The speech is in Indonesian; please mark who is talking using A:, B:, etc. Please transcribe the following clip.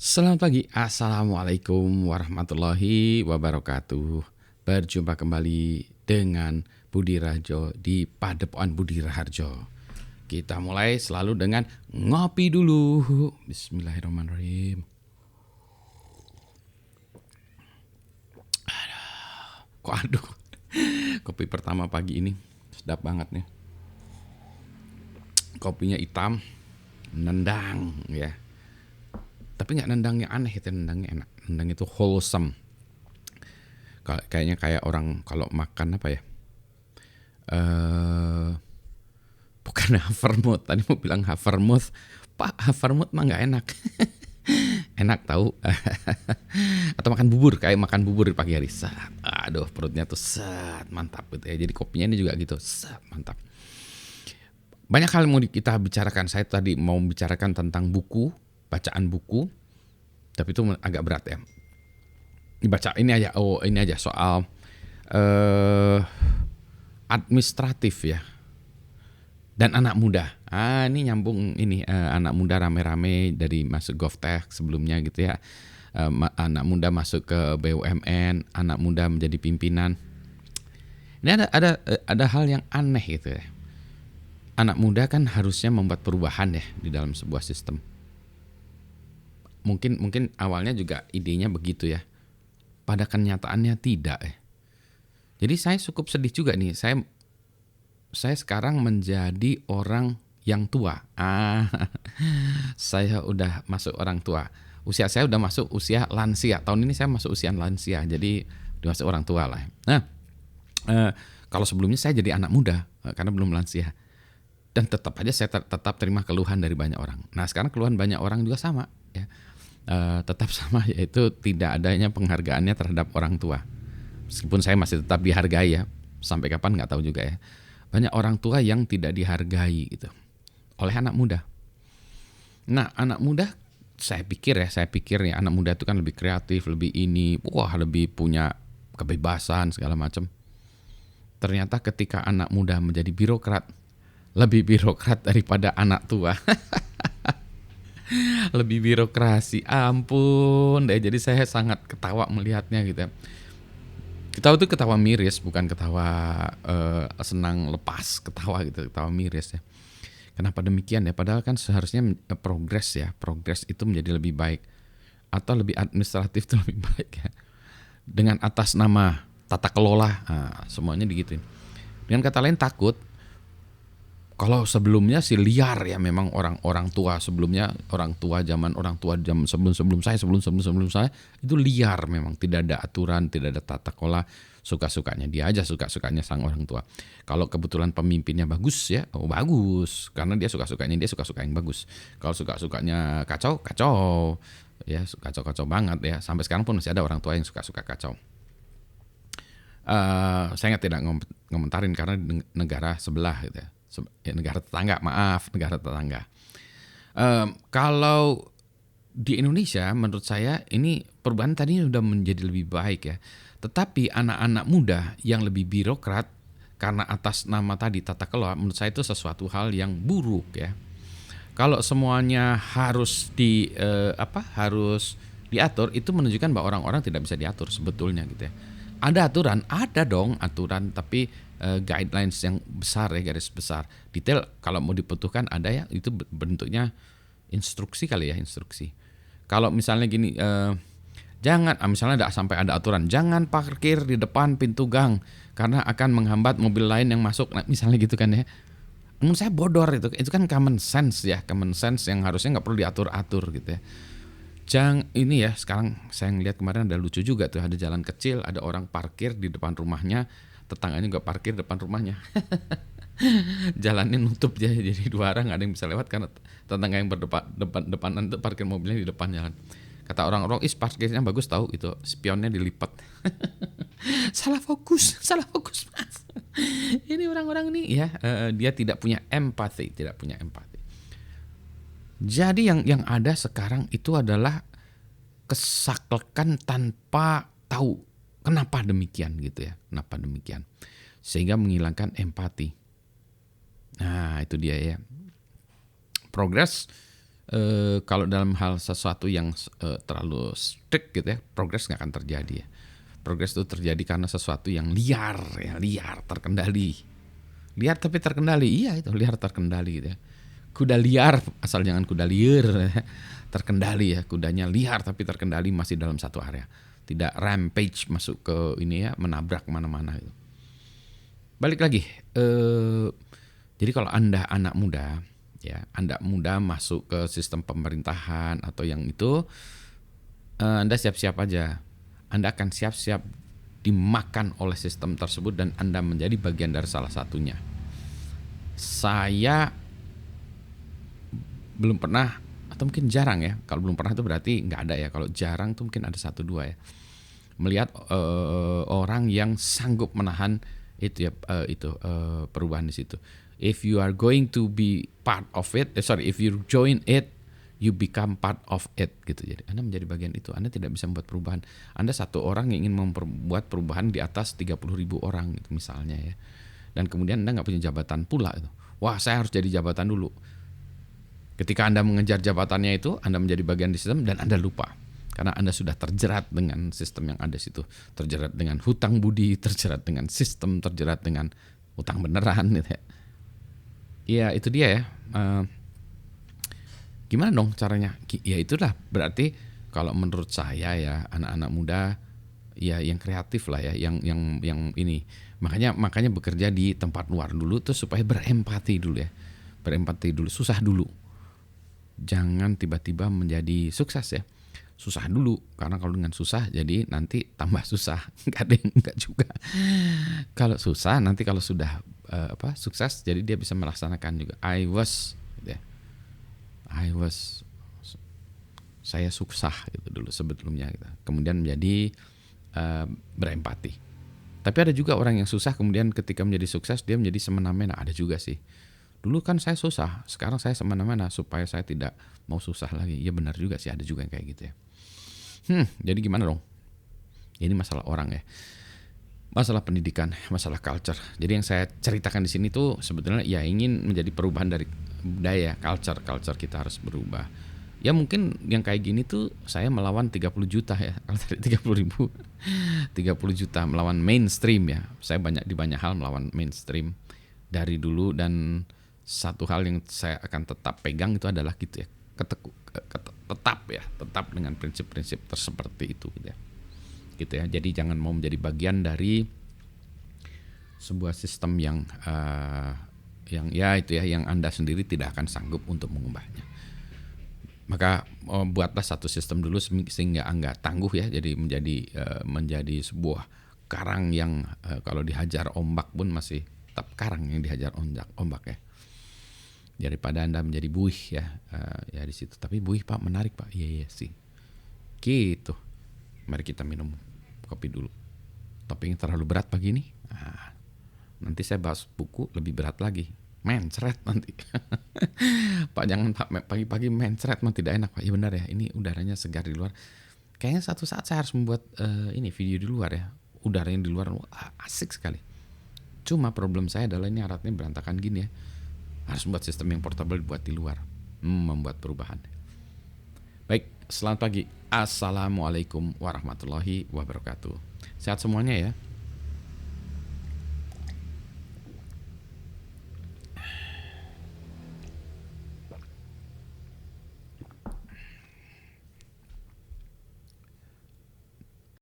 A: Selamat pagi, Assalamualaikum warahmatullahi wabarakatuh. Berjumpa kembali dengan Budi Rajo di Padepokan Budi Raharjo. Kita mulai selalu dengan ngopi dulu. Bismillahirrahmanirrahim. Aduh, kopi pertama pagi ini sedap banget nih. Kopinya hitam, nendang ya. Tapi nggak nendangnya aneh, itu nendangnya enak. Nendang itu wholesome. Kayaknya kayak orang kalau makan apa ya? Bukan Havermut. Tadi mau bilang Havermut. Pak, Havermut mah nggak enak. Enak tahu. Atau makan bubur, kayak makan bubur di pagi hari. Set. Aduh, perutnya tuh set, mantap gitu ya. Jadi kopinya ini juga gitu, set, mantap. Banyak hal yang mau kita bicarakan. Saya tadi mau bicarakan tentang buku, bacaan buku. Tapi itu agak berat ya. Dibaca ini aja soal administratif ya. Dan anak muda. Ini nyambung ini anak muda rame-rame dari masuk GovTech sebelumnya gitu ya. Anak muda masuk ke BUMN, anak muda menjadi pimpinan. Ini ada hal yang aneh gitu ya. Anak muda kan harusnya membuat perubahan ya di dalam sebuah sistem. Mungkin awalnya juga idenya begitu ya. Pada kenyataannya tidak ya. Jadi saya cukup sedih juga nih. Saya sekarang menjadi orang yang tua. Saya udah masuk orang tua. Usia saya udah masuk usia lansia. Tahun ini saya masuk usia lansia. Jadi udah masuk orang tua lah. Nah, kalau sebelumnya saya jadi anak muda karena belum lansia. Dan tetap aja saya tetap terima keluhan dari banyak orang. Nah, sekarang keluhan banyak orang juga sama ya. Tetap sama, yaitu tidak adanya penghargaannya terhadap orang tua. Meskipun saya masih tetap dihargai ya. Sampai kapan nggak tahu juga ya. Banyak orang tua yang tidak dihargai gitu oleh anak muda. Nah, anak muda saya pikir ya anak muda itu kan lebih kreatif, lebih lebih punya kebebasan segala macam. Ternyata ketika anak muda menjadi birokrat, lebih birokrat daripada anak tua. Lebih birokrasi, ampun deh. Jadi saya sangat ketawa melihatnya gitu. Ketawa itu ketawa miris, bukan ketawa senang lepas ketawa gitu, ketawa miris ya. Kenapa demikian ya? Padahal kan seharusnya progres ya, progres itu menjadi lebih baik atau lebih administratif itu lebih baik ya. Dengan atas nama tata kelola, semuanya digituin. Dengan kata lain takut. Kalau sebelumnya sih liar ya, memang orang tua sebelumnya, orang tua zaman sebelum saya itu liar, memang tidak ada aturan, tidak ada tata kelola, suka-sukanya dia aja, suka-sukanya sang orang tua. Kalau kebetulan pemimpinnya bagus ya, bagus, karena dia suka suka yang bagus. Kalau suka-sukanya kacau ya, kacau banget ya. Sampai sekarang pun masih ada orang tua yang suka kacau. Saya tidak ngomentarin karena negara sebelah gitu ya. Negara tetangga. Kalau di Indonesia menurut saya ini perubahan tadi sudah menjadi lebih baik ya. Tetapi anak-anak muda yang lebih birokrat karena atas nama tadi tata kelola, menurut saya itu sesuatu hal yang buruk ya. Kalau semuanya harus harus diatur, itu menunjukkan bahwa orang-orang tidak bisa diatur sebetulnya gitu ya. Ada dong aturan, tapi guidelines yang besar ya, garis besar. Detail kalau mau dibutuhkan ada ya, itu bentuknya instruksi kali ya, instruksi. Kalau misalnya gini, jangan misalnya sampai ada aturan, jangan parkir di depan pintu gang karena akan menghambat mobil lain yang masuk. Nah, misalnya gitu kan ya. Menurut saya bodor itu kan common sense ya, common sense yang harusnya nggak perlu diatur-atur gitu ya. Ini ya, sekarang saya ngeliat kemarin ada lucu juga tuh, ada jalan kecil, ada orang parkir di depan rumahnya, tetangganya nggak parkir depan rumahnya. Jalannya nutup jadi dua arah, nggak ada yang bisa lewat karena tetangga yang depanan itu parkir mobilnya di depan jalan. Kata orang-orang, parkirnya bagus tahu, itu spionnya dilipat. salah fokus mas. Ini orang-orang ini ya, dia tidak punya empati. Jadi yang ada sekarang itu adalah kesaklekan tanpa tahu kenapa demikian gitu ya. Kenapa demikian? Sehingga menghilangkan empati. Nah, itu dia ya. Progres kalau dalam hal sesuatu yang terlalu strict gitu ya, progres nggak akan terjadi ya. Progres itu terjadi karena sesuatu yang liar ya, liar terkendali. Liar tapi terkendali, iya itu liar terkendali gitu ya. Kuda liar asal jangan kuda liar, terkendali ya, kudanya liar tapi terkendali masih dalam satu area. Tidak rampage masuk ke ini ya, menabrak mana-mana gitu. Balik lagi, jadi kalau Anda anak muda, ya Anda muda masuk ke sistem pemerintahan atau yang itu, Anda siap-siap aja. Anda akan siap-siap dimakan oleh sistem tersebut dan Anda menjadi bagian dari salah satunya. Saya belum pernah atau mungkin jarang ya. Kalau belum pernah itu berarti nggak ada ya. Kalau jarang tuh mungkin ada satu dua ya. Melihat orang yang sanggup menahan itu ya, perubahan di situ. If you are going to be part of it, if you join it, you become part of it gitu. Jadi Anda menjadi bagian itu. Anda tidak bisa membuat perubahan. Anda satu orang yang ingin membuat perubahan di atas 30.000 orang gitu misalnya ya. Dan kemudian Anda nggak punya jabatan pula gitu. Wah, saya harus jadi jabatan dulu. Ketika Anda mengejar jabatannya itu, Anda menjadi bagian di sistem dan Anda lupa. Karena Anda sudah terjerat dengan sistem yang ada di situ. Terjerat dengan hutang budi, terjerat dengan sistem, terjerat dengan hutang beneran gitu ya. Iya, itu dia ya. Gimana dong caranya? Ya itulah, berarti kalau menurut saya ya, anak-anak muda ya yang kreatif lah ya, yang ini. Makanya bekerja di tempat luar dulu tuh supaya berempati dulu ya. Berempati dulu, susah dulu. Jangan tiba-tiba menjadi sukses ya. Susah dulu, karena kalau dengan susah jadi nanti tambah susah. Enggak juga. Kalau susah nanti kalau sudah sukses jadi dia bisa melaksanakan juga. Saya susah gitu dulu sebelumnya gitu. Kemudian menjadi berempati. Tapi ada juga orang yang susah kemudian ketika menjadi sukses dia menjadi semena-mena. Ada juga sih. Dulu kan saya susah, sekarang saya semena-mena supaya saya tidak mau susah lagi. Ya benar juga sih, ada juga yang kayak gitu ya. Jadi gimana dong? Ini masalah orang ya. Masalah pendidikan, masalah culture. Jadi yang saya ceritakan di sini tuh sebetulnya ya ingin menjadi perubahan dari budaya, culture kita harus berubah. Ya mungkin yang kayak gini tuh saya melawan 30 juta ya. Kalau tadi 30.000, 30 juta melawan mainstream ya. Saya di banyak hal melawan mainstream dari dulu, dan satu hal yang saya akan tetap pegang itu adalah gitu ya. Tetap dengan prinsip-prinsip seperti itu gitu ya. Jadi jangan mau menjadi bagian dari sebuah sistem yang yang Anda sendiri tidak akan sanggup untuk mengubahnya. Maka buatlah satu sistem dulu sehingga Anda tangguh ya. Jadi menjadi sebuah karang yang kalau dihajar ombak pun masih tetap karang yang dihajar ombak ya. Daripada Anda menjadi buih ya, ya di situ. Tapi buih Pak menarik Pak, iya sih. Gitu. Mari kita minum kopi dulu. Topiknya terlalu berat pagi ini. Nanti saya bahas buku lebih berat lagi. Mencret nanti. Pak jangan Pak pagi-pagi mencret mah tidak enak Pak. Iya benar ya, ini udaranya segar di luar. Kayaknya satu saat saya harus membuat ini video di luar ya. Udaranya di luar asik sekali. Cuma problem saya adalah ini alatnya berantakan gini ya. Harus membuat sistem yang portable buat di luar. Membuat perubahan. Baik, selamat pagi. Assalamualaikum warahmatullahi wabarakatuh. Sehat semuanya ya.